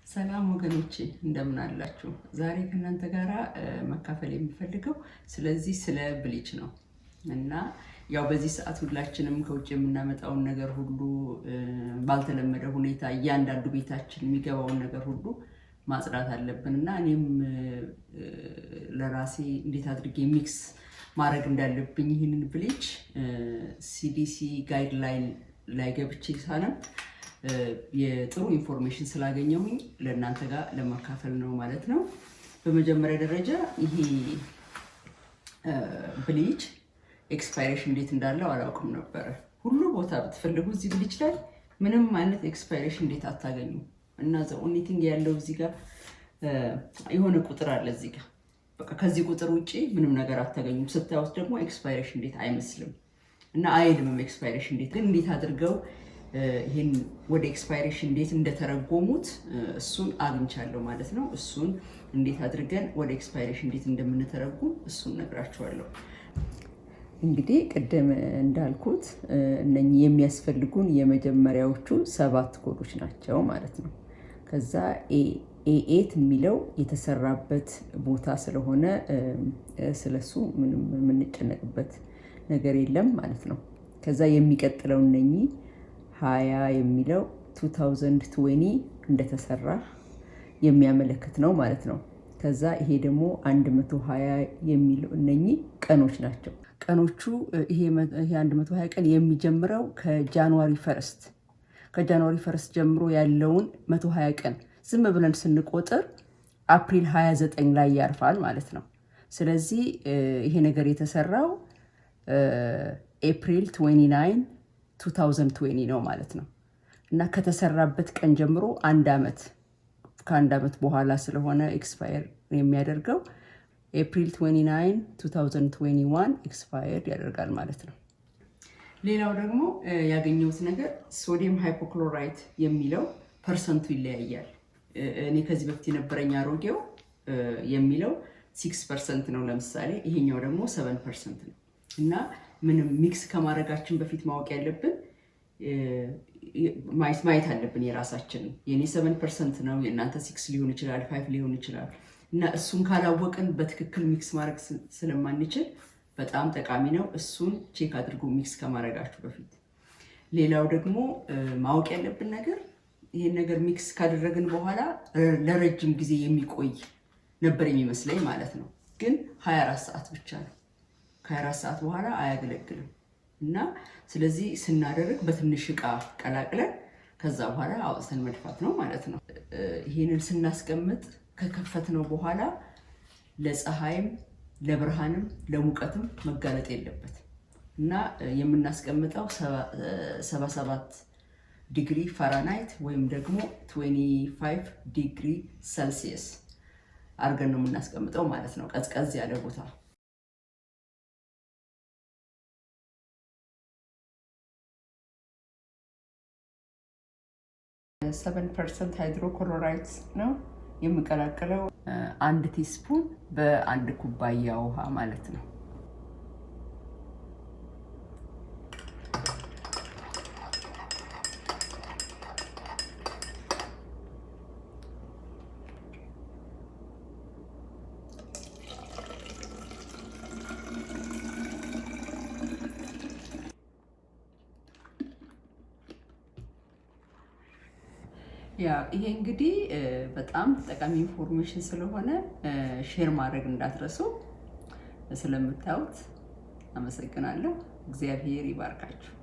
ሰላም ወገኖቼ እንደምን አላችሁ? ዛሬ ከእናንተ ጋራ መካፈል የምፈልገው ስለ ብሊች ነው እና ያው በዚህ ሰዓት ሁላችንም ከውጭ የምናመጣውን ነገር ሁሉ ባልተለመደ ሁኔታ እያንዳንዱ ቤታችን የሚገባውን ነገር ሁሉ ማጽዳት አለብን እና እኔም ለራሴ እንዴት አድርጌ ሚክስ ማድረግ እንዳለብኝ ይህንን ብሊች ሲዲሲ ጋይድላይን ላይ ገብቼ ሳነብ የጥሩ ኢንፎርሜሽን ስላገኘሁኝ ለእናንተ ጋር ለማካፈል ነው ማለት ነው። በመጀመሪያ ደረጃ ይሄ ብሊች ኤክስፓይሬሽን ዴት እንዳለው አላውቅም ነበር። ሁሉ ቦታ ብትፈልጉ እዚህ ብሊች ላይ ምንም አይነት ኤክስፓይሬሽን ዴት አታገኙም እና ዘ ኦንሊ ቲንግ ያለው እዚህ ጋር የሆነ ቁጥር አለ እዚህ ጋር በቃ ከዚህ ቁጥር ውጪ ምንም ነገር አታገኙም። ስታዩት ደግሞ ኤክስፓይሬሽን ዴት አይመስልም እና አይልም ኤክስፓይሬሽን ዴት ግን እንዴት አድርገው ይሄን ወደ ኤክስፓይሬሽን ዴት እንደተረጎሙት እሱን አግኝቻለሁ ማለት ነው። እሱን እንዴት አድርገን ወደ ኤክስፓይሬሽን ዴት እንደምንተረጉም እሱን ነግራችኋለሁ። እንግዲህ ቅድም እንዳልኩት እነኚህ የሚያስፈልጉን የመጀመሪያዎቹ 7 ኮዶች ናቸው ማለት ነው። ከዛ ኤ8 የሚለው የተሰራበት ቦታ ስለሆነ ስለሱ ምንም የምንጨነቅበት ነገር የለም ማለት ነው። ከዛ የሚቀጥለው እነኚህ 20 የሚለው 2020 እንደተሰራ የሚያመለክት ነው ማለት ነው። ከዛ ይሄ ደግሞ 120 የሚለው እነኚህ ቀኖች ናቸው። ቀኖቹ ይሄ 120 ቀን የሚጀምረው ከጃንዋሪ ፈርስት ጀምሮ ያለውን 120 ቀን ዝም ብለን ስንቆጥር አፕሪል 29 ላይ ያርፋል ማለት ነው። ስለዚህ ይሄ ነገር የተሰራው ኤፕሪል 29 2020 ነው ማለት ነው እና ከተሰራበት ቀን ጀምሮ ከአንድ ዓመት በኋላ ስለሆነ ኤክስፓየር የሚያደርገው ኤፕሪል 29 2021 ኤክስፓየርድ ያደርጋል ማለት ነው። ሌላው ደግሞ ያገኘሁት ነገር ሶዲየም ሃይፖክሎራይት የሚለው ፐርሰንቱ ይለያያል። እኔ ከዚህ በፊት የነበረኝ አሮጌው የሚለው 6% ነው ለምሳሌ፣ ይሄኛው ደግሞ 7% ነው እና ምንም ሚክስ ከማድረጋችን በፊት ማወቅ ያለብን ማየት አለብን የራሳችንን። የኔ 7% ነው፣ የእናንተ 6 ሊሆን ይችላል፣ 5 ሊሆን ይችላል እና እሱን ካላወቅን በትክክል ሚክስ ማድረግ ስለማንችል በጣም ጠቃሚ ነው። እሱን ቼክ አድርጎ ሚክስ ከማድረጋችሁ በፊት። ሌላው ደግሞ ማወቅ ያለብን ነገር ይሄን ነገር ሚክስ ካደረግን በኋላ ለረጅም ጊዜ የሚቆይ ነበር የሚመስለኝ ማለት ነው። ግን 24 ሰዓት ብቻ ነው። ከ24 ሰዓት በኋላ አያገለግልም እና ስለዚህ ስናደርግ በትንሽ ዕቃ ቀላቅለን ከዛ በኋላ አውጥተን መድፋት ነው ማለት ነው። ይሄንን ስናስቀምጥ ከከፈትነው በኋላ ለፀሐይም ለብርሃንም ለሙቀትም መጋለጥ የለበትም እና የምናስቀምጠው 77 ዲግሪ ፋራናይት ወይም ደግሞ 25 ዲግሪ ሴልሲየስ አድርገን ነው የምናስቀምጠው ማለት ነው፣ ቀዝቀዝ ያለ ቦታ። 7% ሃይድሮክሎራይድ ነው የምቀላቅለው። 1 ቲስፑን በ1 ኩባያ ውሃ ማለት ነው። ይሄ እንግዲህ በጣም ጠቃሚ ኢንፎርሜሽን ስለሆነ ሼር ማድረግ እንዳትረሱ። ስለምታዩት አመሰግናለሁ። እግዚአብሔር ይባርካችሁ።